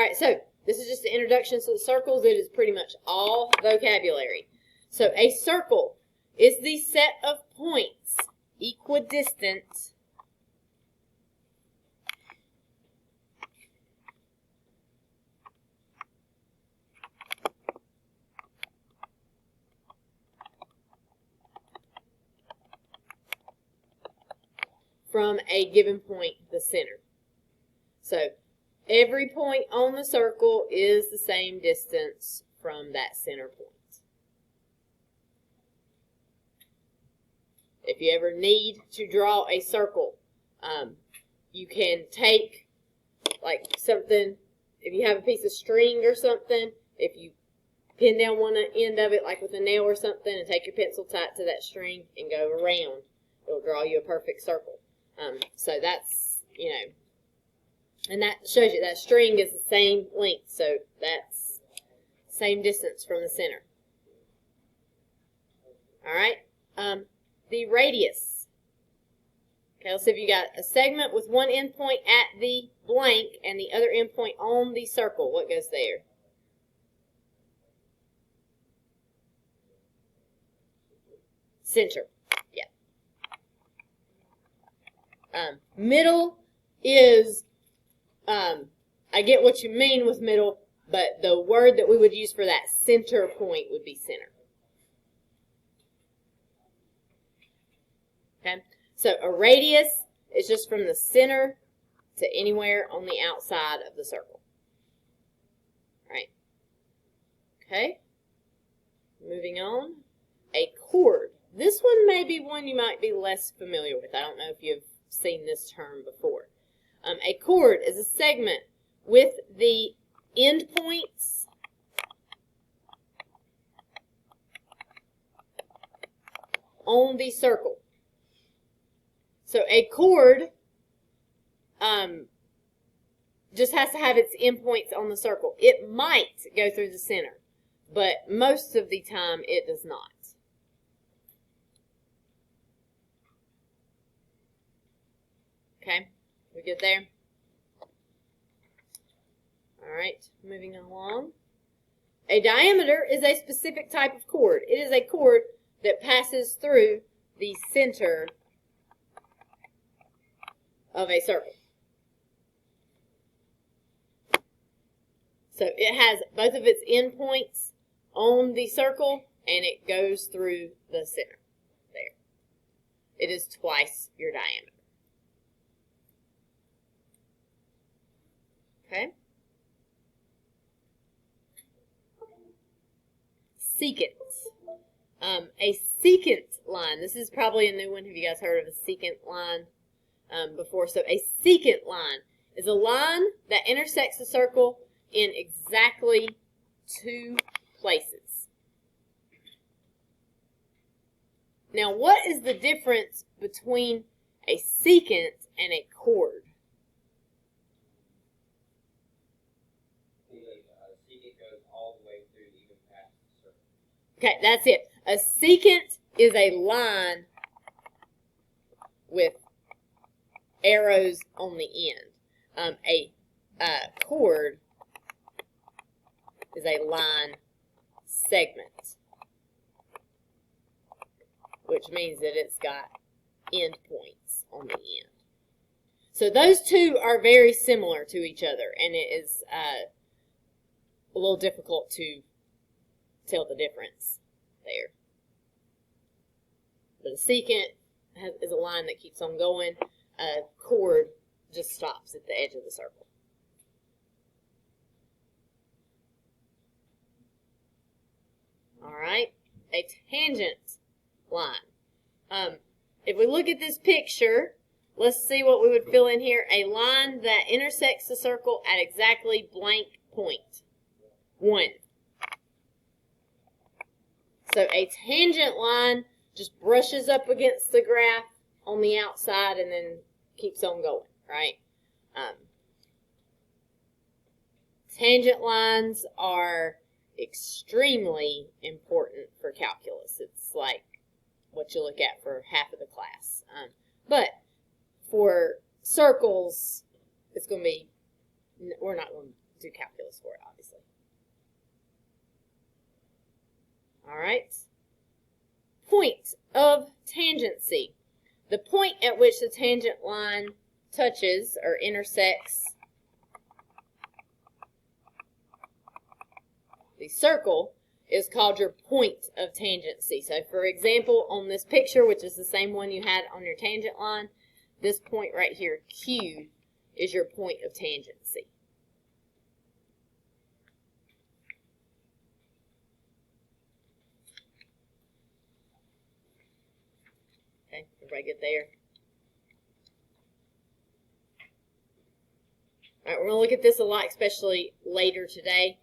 All right, so this is just the introduction to the circles. It is pretty much all vocabulary. So a circle is the set of points equidistant from a given point, the center. So every point on the circle is the same distance from that center point. If you ever need to draw a circle, you can take like something, if you have a piece of string or something, if you pin down one end of it like with a nail or something and take your pencil tight to that string and go around, it'll draw you a perfect circle. So that's, and that shows you that string is the same length, so that's same distance from the center. All right, the radius. Okay, let's see if you got a segment with one endpoint at the blank and the other endpoint on the circle. What goes there? Center. Yeah. Middle is, I get what you mean with middle, but the word that we would use for that center point would be center. Okay, so a radius is just from the center to anywhere on the outside of the circle. All right. Okay, moving on. A chord. This one may be one you might be less familiar with. I don't know if you've seen this term before. A chord is a segment with the endpoints on the circle. So a chord just has to have its endpoints on the circle. It might go through the center, but most of the time it does not. Okay, we good there? All right, moving along. A diameter is a specific type of chord. It is a chord that passes through the center of a circle. So it has both of its endpoints on the circle, and it goes through the center there. It is twice your diameter. Okay? Secant. A secant line. This is probably a new one. Have you guys heard of a secant line before? So a secant line is a line that intersects a circle in exactly two places. Now, what is the difference between a secant and a chord? Okay, that's it. A secant is a line with arrows on the end. A chord is a line segment, which means that it's got endpoints on the end. So those two are very similar to each other, and it is a little difficult to tell the difference there. But a secant is a line that keeps on going. A chord just stops at the edge of the circle. All right, a tangent line. If we look at this picture, let's see what we would fill in here. A line that intersects the circle at exactly blank point. 1. So a tangent line just brushes up against the graph on the outside and then keeps on going, right? Tangent lines are extremely important for calculus. It's like what you look at for half of the class. But for circles, it's going to be, we're not going to do calculus for it, obviously. All right. Point of tangency. The point at which the tangent line touches or intersects the circle is called your point of tangency. So, for example, on this picture, which is the same one you had on your tangent line, this point right here, Q, is your point of tangency. Okay, everybody good there? All right, we're going to look at this a lot, especially later today.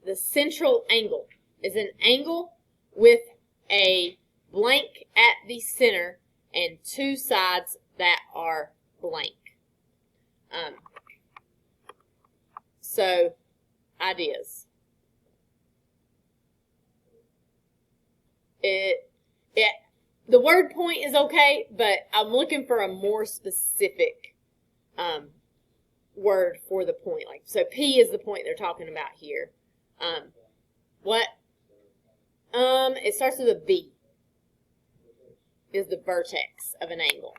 The central angle is an angle with a blank at the center and two sides that are blank. So, ideas. The word point is okay, but I'm looking for a more specific word for the point. Like, so P is the point they're talking about here. What? It starts with a B. Is the vertex of an angle.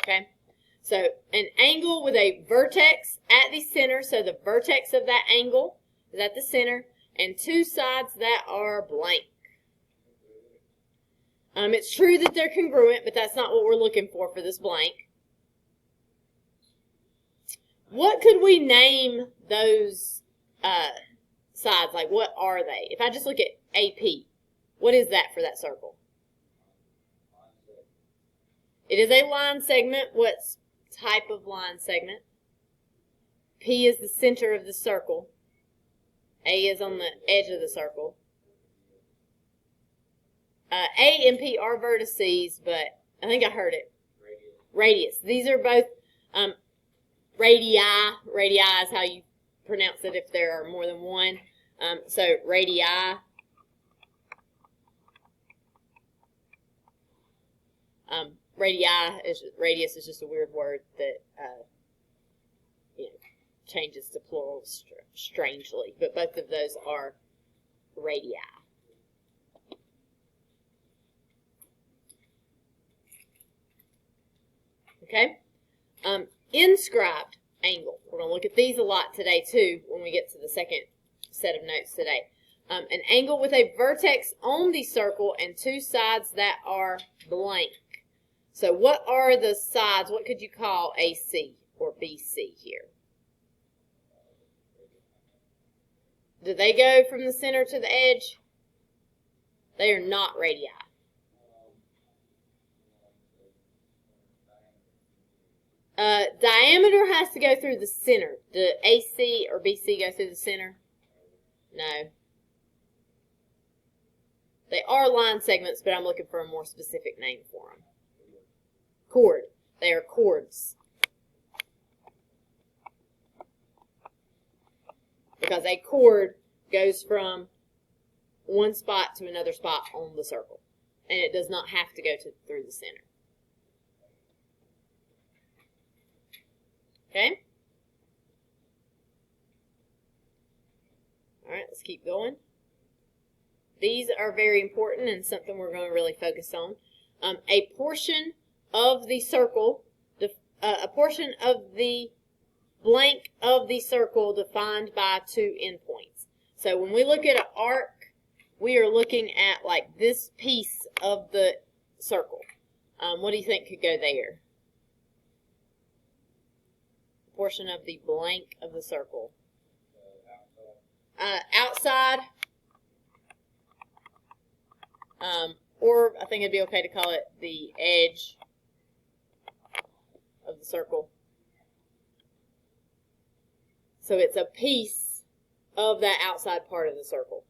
Okay? So, an angle with a vertex at the center, so the vertex of that angle is at the center, and two sides that are blank. It's true that they're congruent, but that's not what we're looking for this blank. What could we name those sides? Like, what are they? If I just look at AP, what is that for that circle? It is a line segment. What type of line segment? P is the center of the circle. A is on the edge of the circle. A and P are vertices, but I think I heard it. Radius. These are both radii. Radii is how you pronounce it if there are more than one. So radii. Radius is just a weird word that changes to plural strangely, but both of those are radii. Okay? Inscribed angle. We're going to look at these a lot today, too, when we get to the second set of notes today. An angle with a vertex on the circle and two sides that are blank. So what are the sides? What could you call AC or BC here? Do they go from the center to the edge? They are not radii. Diameter has to go through the center. Do AC or BC go through the center? No. They are line segments, but I'm looking for a more specific name for them. Chord. They are chords. Because a chord goes from one spot to another spot on the circle. And it does not have to go through the center. Okay? All right, let's keep going. These are very important and something we're going to really focus on. A portion of the circle, a portion of the blank of the circle defined by two endpoints. So when we look at an arc, we are looking at like this piece of the circle. What do you think could go there? Portion of the blank of the circle. Outside. Or I think it'd be okay to call it the edge of the circle. So it's a piece of that outside part of the circle.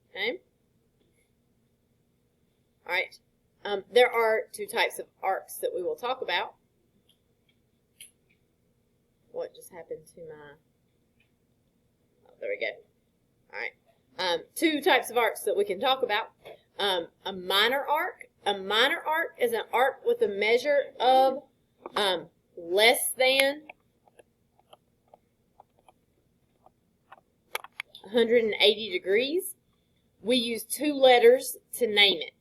Okay? All right. There are two types of arcs that we will talk about. What just happened to my... Oh, there we go. All right. Two types of arcs that we can talk about. A minor arc. a minor arc is an arc with a measure of less than 180 degrees. We use 2 letters to name it.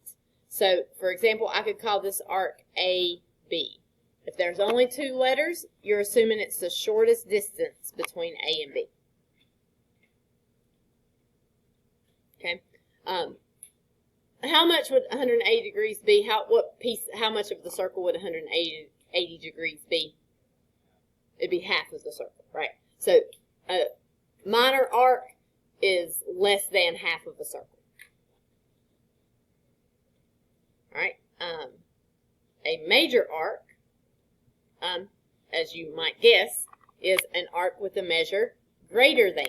So, for example, I could call this arc AB. If there's only 2 letters, you're assuming it's the shortest distance between A and B. Okay. How much would 180 degrees be? How much of the circle would 180 degrees be? It'd be half of the circle, right? So a minor arc is less than half of the circle. All right. A major arc, as you might guess, is an arc with a measure greater than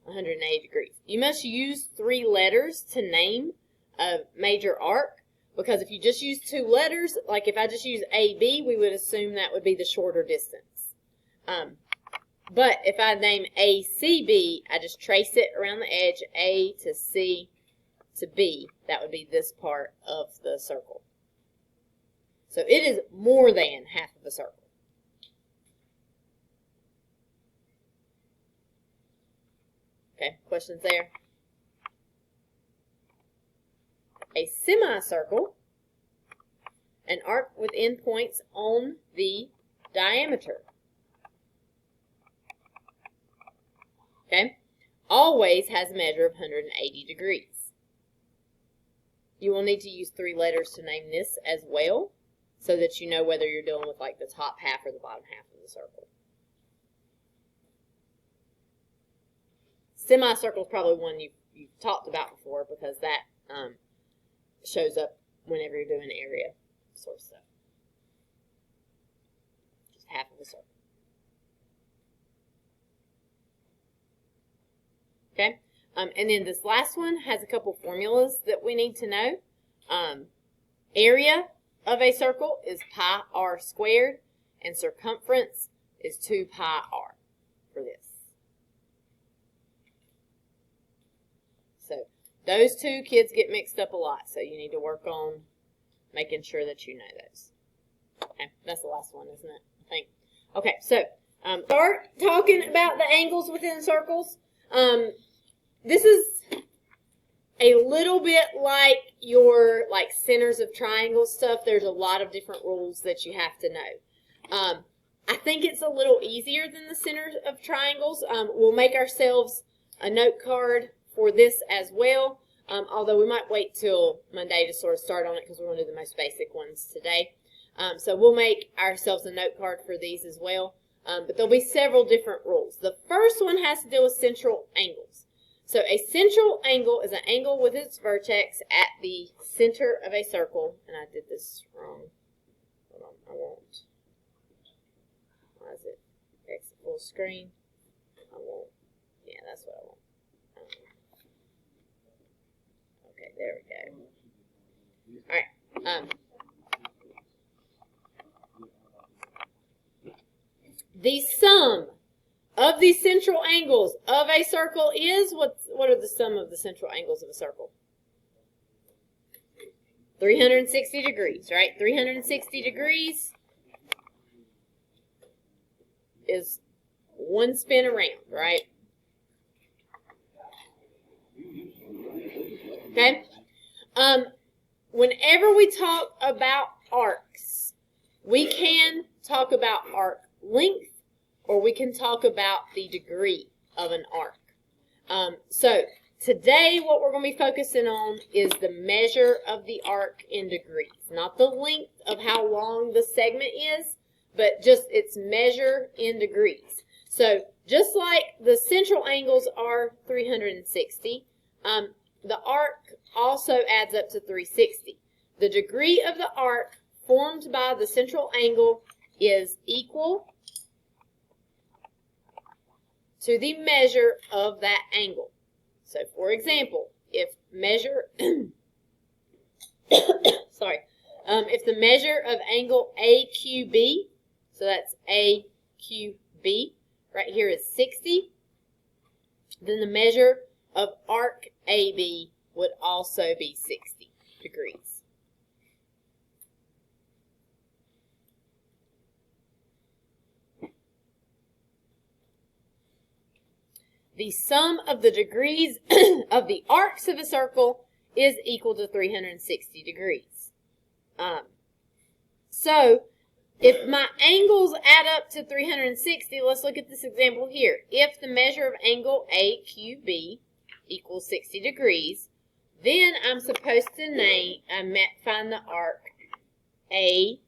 180 degrees. You must use 3 letters to name a major arc, because if you just use 2 letters, like if I just use AB, we would assume that would be the shorter distance. But if I name ACB, I just trace it around the edge, A to C to B. That would be this part of the circle. So it is more than half of a circle. Okay, questions there? A semicircle, an arc with endpoints on the diameter. Okay, always has a measure of 180 degrees. You will need to use 3 letters to name this as well, so that you know whether you're dealing with like the top half or the bottom half of the circle. Semicircle is probably one you've talked about before, because that shows up whenever you're doing area sort of stuff. Just half of a circle. Okay, and then this last one has a couple formulas that we need to know. Area of a circle is pi r squared, and circumference is 2 pi r for this. So those 2 kids get mixed up a lot, so you need to work on making sure that you know those. Okay, that's the last one, isn't it? I think. Okay, so start talking about the angles within circles. This is a little bit like your centers of triangles stuff. There's a lot of different rules that you have to know. I think it's a little easier than the centers of triangles. We'll make ourselves a note card for this as well, although we might wait till Monday to sort of start on it, because we're going to do the most basic ones today. So we'll make ourselves a note card for these as well, but there'll be several different rules. The first one has to deal with central angles. So a central angle is an angle with its vertex at the center of a circle, and I did this wrong. Hold on, I won't. Why is it exit full screen? I won't. Yeah, that's what I want. Okay, there we go. All right. The sum of the central angles of a circle is, what are the sum of the central angles of a circle? 360 degrees, right? 360 degrees is one spin around, right? Okay? Whenever we talk about arcs, we can talk about arc length, or we can talk about the degree of an arc. So today what we're going to be focusing on is the measure of the arc in degrees. Not the length of how long the segment is, but just its measure in degrees. So just like the central angles are 360, the arc also adds up to 360. The degree of the arc formed by the central angle is equal to the measure of that angle. So, for example, if measure, if the measure of angle AQB, so that's AQB, right here is 60, then the measure of arc AB would also be 60 degrees. The sum of the degrees of the arcs of a circle is equal to 360 degrees. So, if my angles add up to 360, let's look at this example here. If the measure of angle AQB equals 60 degrees, then I'm supposed to find the arc ACB.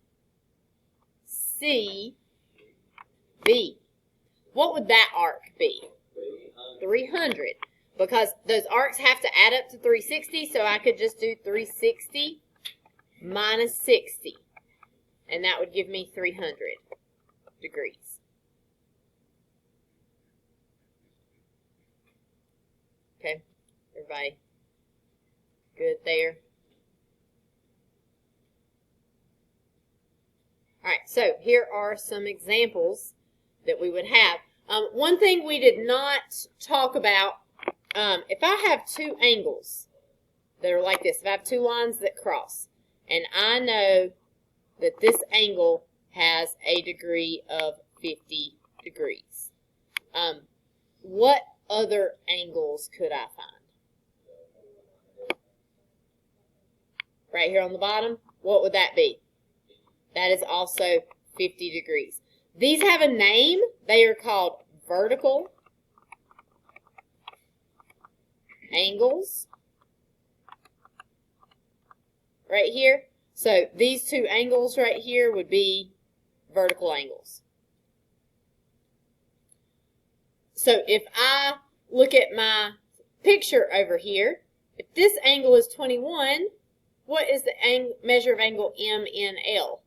What would that arc be? 300. Because those arcs have to add up to 360, so I could just do 360 minus 60. And that would give me 300 degrees. Okay, everybody good there? All right, so here are some examples that we would have. One thing we did not talk about, if I have two angles that are like this, if I have two lines that cross, and I know that this angle has a degree of 50 degrees, what other angles could I find? Right here on the bottom, what would that be? That is also 50 degrees. These have a name. They are called vertical angles. Right here. So these two angles right here would be vertical angles. So if I look at my picture over here, if this angle is 21, what is the measure of angle MNL?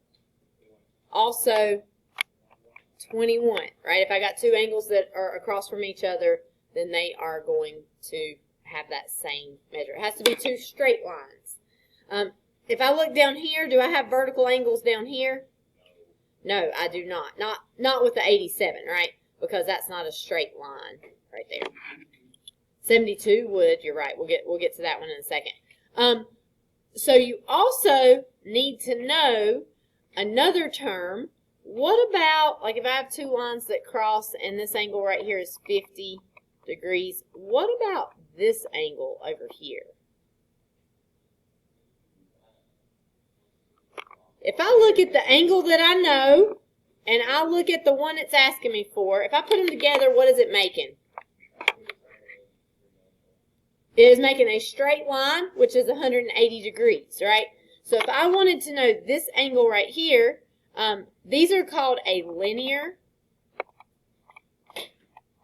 Also 21, right? If I got two angles that are across from each other, then they are going to have that same measure. It has to be two straight lines. If I look down here, do I have vertical angles down here? No, I do not. Not with the 87, right? Because that's not a straight line right there. 72 would, you're right. We'll get to that one in a second. So you also need to know another term. What about, like if I have two lines that cross and this angle right here is 50 degrees, what about this angle over here? If I look at the angle that I know, and I look at the one it's asking me for, if I put them together, what is it making? It is making a straight line, which is 180 degrees, right? So if I wanted to know this angle right here, these are called a linear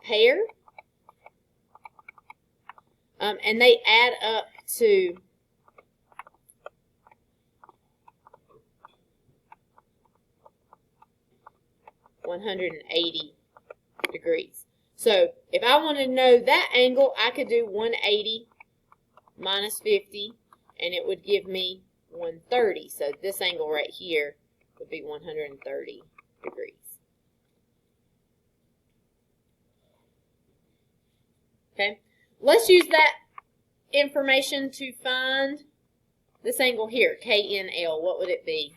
pair, and they add up to 180 degrees. So if I want to know that angle, I could do 180 minus 50, and it would give me 130. So this angle right here would be 130 degrees. Okay, let's use that information to find this angle here, KNL. What would it be?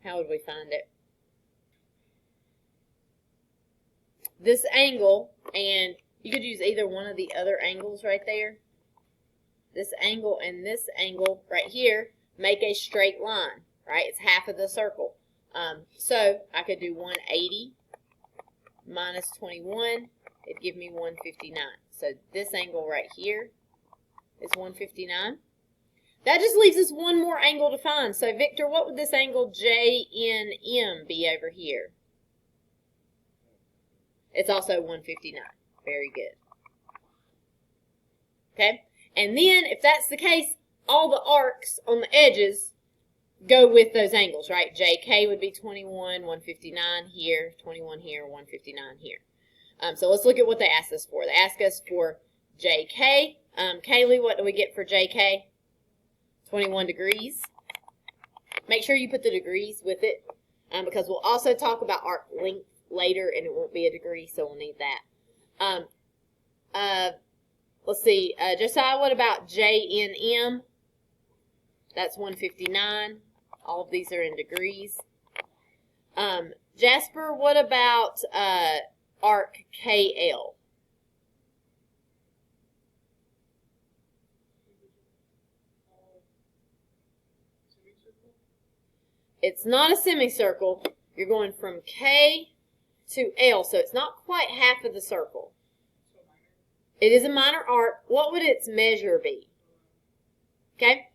How would we find it? This angle, and you could use either one of the other angles right there. This angle and this angle right here make a straight line, right? It's half of the circle. So I could do 180 minus 21. It'd give me 159. So this angle right here is 159. That just leaves us one more angle to find. So, Victor, what would this angle JNM be over here? It's also 159. Very good. Okay? And then, if that's the case, all the arcs on the edges go with those angles, right? JK would be 21, 159 here, 21 here, 159 here. So let's look at what they asked us for. They asked us for JK. Kaylee, what do we get for JK? 21 degrees. Make sure you put the degrees with it, because we'll also talk about arc length later and it won't be a degree, so we'll need that. Let's see, Josiah, what about JNM? That's 159. All of these are in degrees. Jasper, what about arc KL? It's not a semicircle. You're going from K to L, so it's not quite half of the circle. It is a minor arc. What would its measure be? Okay?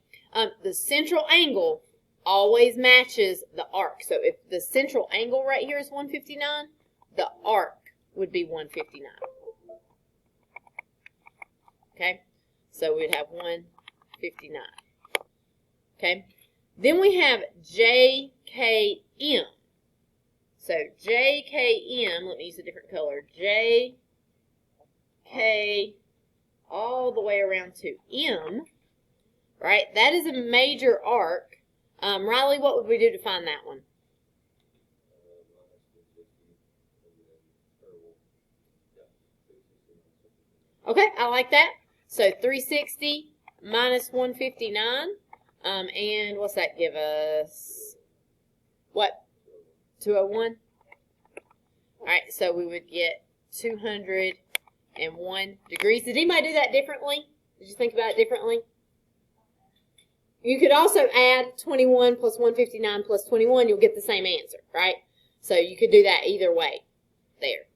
The central angle always matches the arc. So if the central angle right here is 159, the arc would be 159. Okay? So we'd have 159. Okay? Then we have JKM. So JKM, let me use a different color. JK all the way around to M. Right? That is a major arc. Riley, what would we do to find that one? Okay, I like that. So 360 minus 159. And what's that give us? What? 201? Alright, so we would get 201 degrees. Did anybody do that differently? Did you think about it differently? You could also add 21 plus 159 plus 21. You'll get the same answer, right? So you could do that either way there.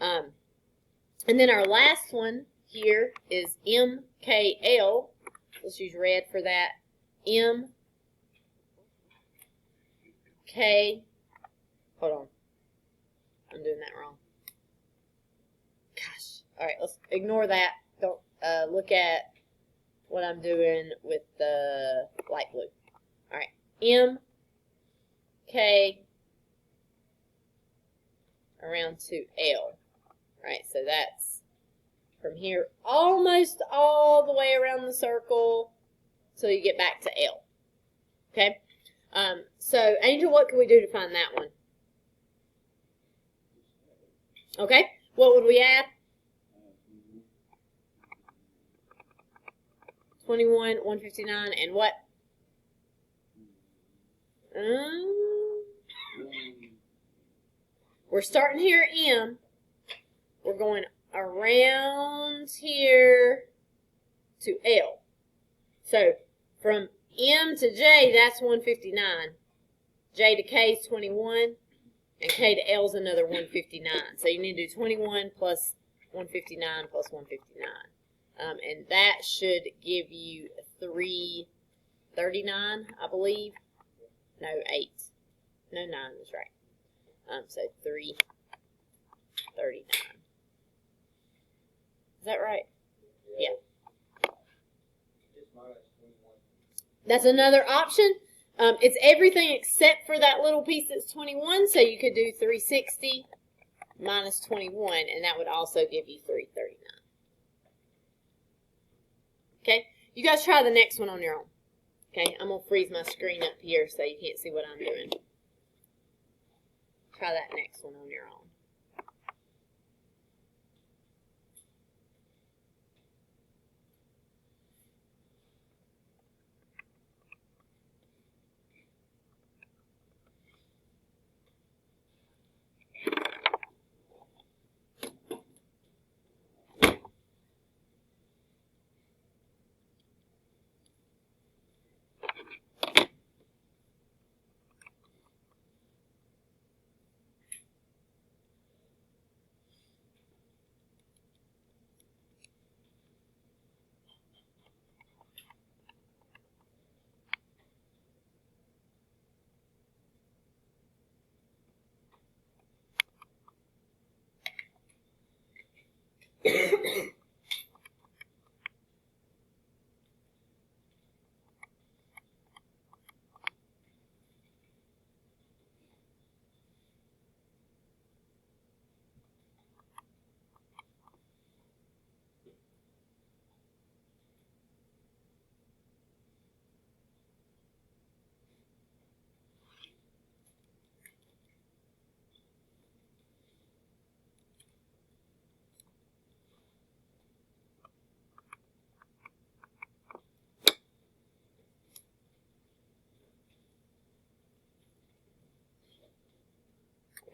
And then our last one here is MKL. Let's use red for that. MK. Hold on. I'm doing that wrong. Gosh. All right, let's ignore that. Don't look at what I'm doing with the light blue. All right. MK around to L. All right, so that's from here almost all the way around the circle till you get back to L. Okay? So, Angel, what can we do to find that one? Okay, what would we add? 21, 159, and what? We're starting here at M. We're going around here to L. So, from M to J, that's 159. J to K is 21. And K to L is another 159. So you need to do 21 plus 159 plus 159. And that should give you 339, I believe. No, 8. No, 9 is right. So 339. Is that right? Yeah. That's another option. It's everything except for that little piece that's 21, so you could do 360 minus 21, and that would also give you 339. Okay, you guys try the next one on your own. Okay, I'm going to freeze my screen up here so you can't see what I'm doing. Try that next one on your own.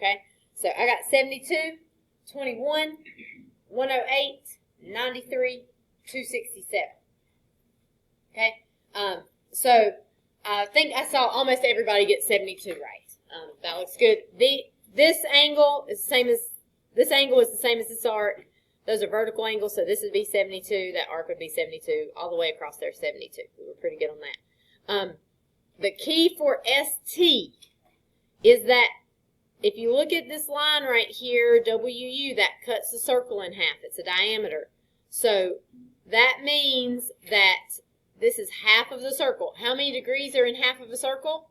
Okay, so I got 72, 21, 108, 93, 267. Okay, so I think I saw almost everybody get 72 right. That looks good. This angle is the same as this angle is the same as this arc. Those are vertical angles, so this would be 72. That arc would be 72. All the way across there, 72. We were pretty good on that. The key for ST is that if you look at this line right here, WU, that cuts the circle in half. It's a diameter. So that means that this is half of the circle. How many degrees are in half of a circle?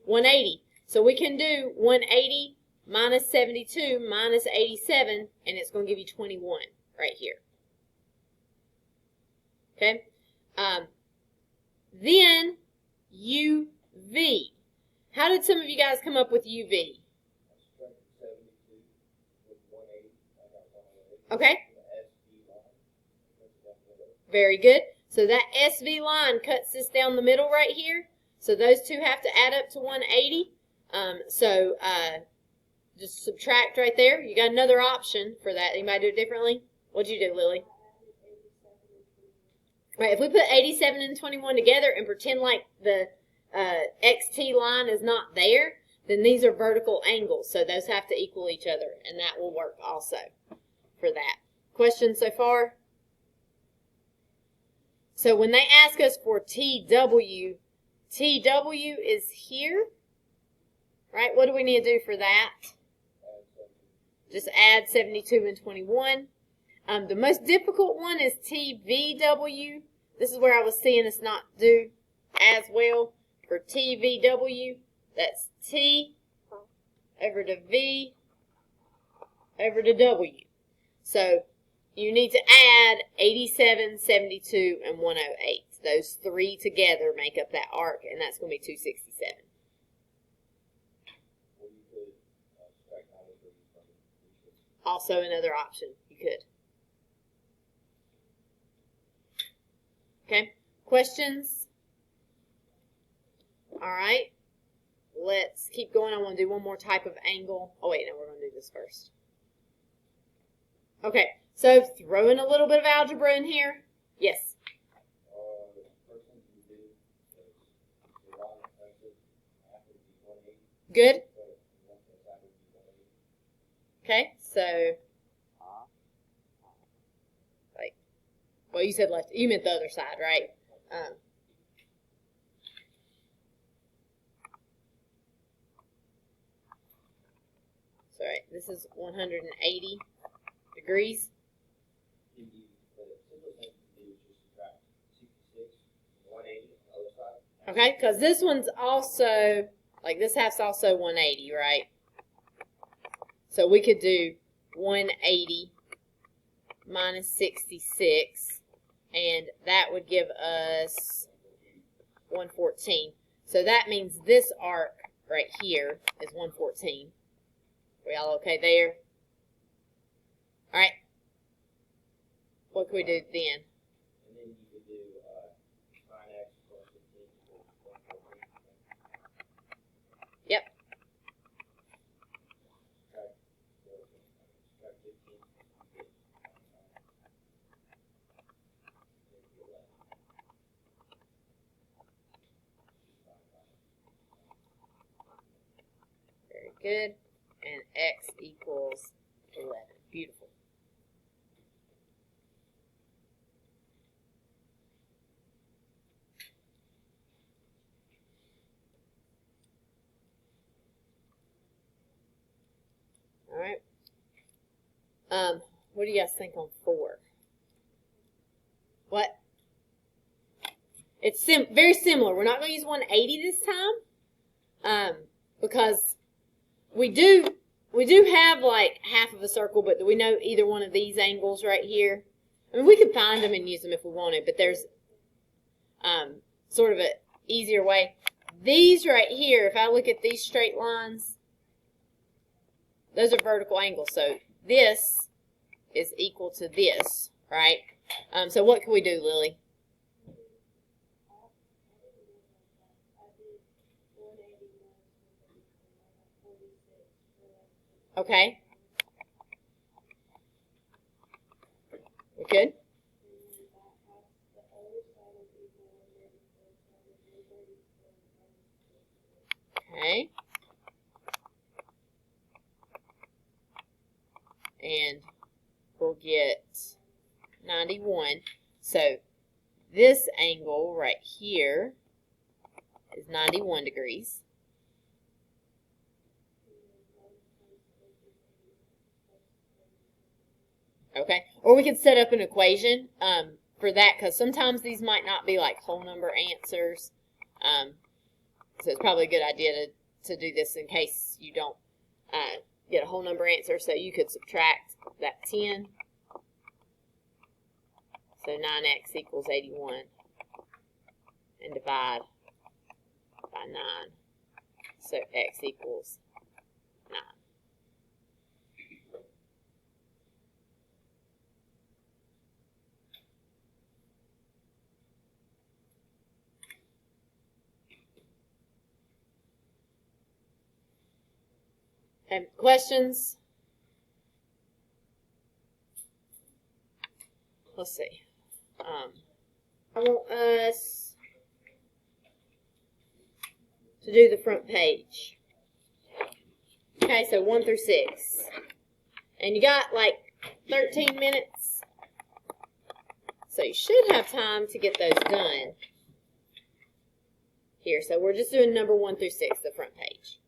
180. So we can do 180 minus 72 minus 87, and it's going to give you 21 right here. Okay? Then UV. How did some of you guys come up with UV? Okay? Very good. So that SV line cuts this down the middle right here. So those two have to add up to 180. Just subtract right there. You got another option for that. Anybody do it differently? What'd you do, Lily? Right, if we put 87 and 21 together and pretend like the XT line is not there, then these are vertical angles. So those have to equal each other, and that will work also for that. Questions so far? So when they ask us for TW, TW is here, right? What do we need to do for that? Just add 72 and 21. The most difficult one is TVW. This is where I was seeing us not do as well. For TVW, that's T over to V over to W. So you need to add 87, 72, and 108. Those three together make up that arc, and that's going to be 267. Also another option. You could. Okay. Questions? All right. Let's keep going. I want to do one more type of angle. Oh, wait. No, we're going to do this first. Okay. So throw in a little bit of algebra in here. Yes. Good. Okay. So, well, you said left. You meant the other side, right? Sorry, this is 180 degrees. Okay, because this one's also, like this half's also 180, right? So we could do 180 minus 66, and that would give us 114. So that means this arc right here is 114. We all okay there? All right. What can we do then? And then you could do 9x plus 15 equals 114. Yep. Subtract 15, you get 11. Very good. And x equals 11. Beautiful. All right. What do you guys think on 4? What? It's very similar. We're not going to use 180 this time, because we do have like half of a circle, but do we know either one of these angles right here? I mean, we could find them and use them if we wanted, but there's sort of an easier way. These right here, if I look at these straight lines, those are vertical angles. So this is equal to this, right? So what can we do, Lily? Okay. We good? Okay. And we'll get 91. So this angle right here is 91 degrees. Okay, or we could set up an equation for that, because sometimes these might not be like whole number answers. So it's probably a good idea to do this in case you don't get a whole number answer. So you could subtract that 10. So 9x equals 81. And divide by 9. So x equals 9. Okay, questions? Let's see. I want us to do the front page. Okay, so 1 through 6. And you got like 13 minutes. So you should have time to get those done. Here, so we're just doing number 1 through 6, the front page.